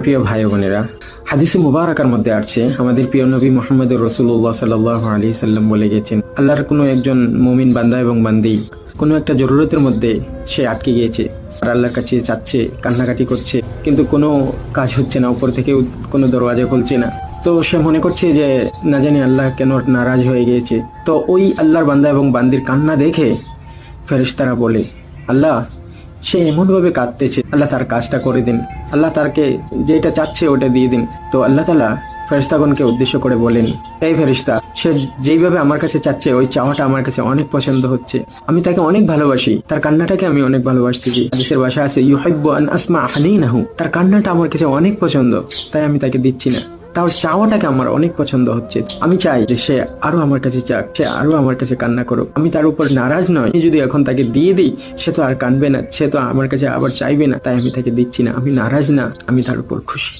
প্রিয় ভাই বোনেরা, হাদিসে মুবারাকার মধ্যে আছে আমাদের প্রিয় নবী মুহাম্মদ রাসূলুল্লাহ সাল্লাল্লাহু আলাইহি সাল্লাম বলে গেছেন, আল্লাহর কোনো একজন মুমিন বান্দা এবং বান্দি কোনো একটা জরুরতের মধ্যে সে আটকে গিয়েছে আর আল্লাহর কাছে চাচ্ছে, কান্নাকাটি করছে, কিন্তু কোনো কাজ হচ্ছে না, উপর থেকে কোনো দরওয়াজা খুলছে না। তো সে মনে করছে যে না জানি আল্লাহ কেন নারাজ হয়ে গিয়েছে। তো ওই আল্লাহর বান্দা এবং বান্দির কান্না দেখে ফেরেশতারা বলে, আল্লাহ সে এমনভাবে কাঁদতেছে, আল্লাহ তার কাজটা করে দিন, আল্লাহ তারকে যেটা চাচ্ছে ওটা দিয়ে দিন। তো আল্লাহ তাআলা ফেরেশতাগণকে উদ্দেশ্য করে বলেন, এই ফেরেশতা, সে যেইভাবে আমার কাছে চাচ্ছে ওই চাওয়াটা আমার কাছে অনেক পছন্দ হচ্ছে, আমি তাকে অনেক ভালোবাসি, তার কান্নাটাকে আমি অনেক ভালোবাসতেছি। হাদিসের ভাষা আছে ইউহিব্বু আন আসমা হানিনাহু, তার কান্নাটা আমার কাছে অনেক পছন্দ, তাই আমি তাকে দিচ্ছি না। তার চাওয়াটাকে আমার অনেক পছন্দ হচ্ছে, আমি চাই যে সে আরো আমার কাছে চাক, সে আরো আমার কাছে কান্না করুক। আমি তার উপর নারাজ নয়, আমি যদি এখন তাকে দিয়ে দিই সে তো আর কাঁদবে না, সে তো আমার কাছে আবার চাইবে না, তাই আমি তাকে দিচ্ছি না। আমি নারাজ না, আমি তার উপর খুশি।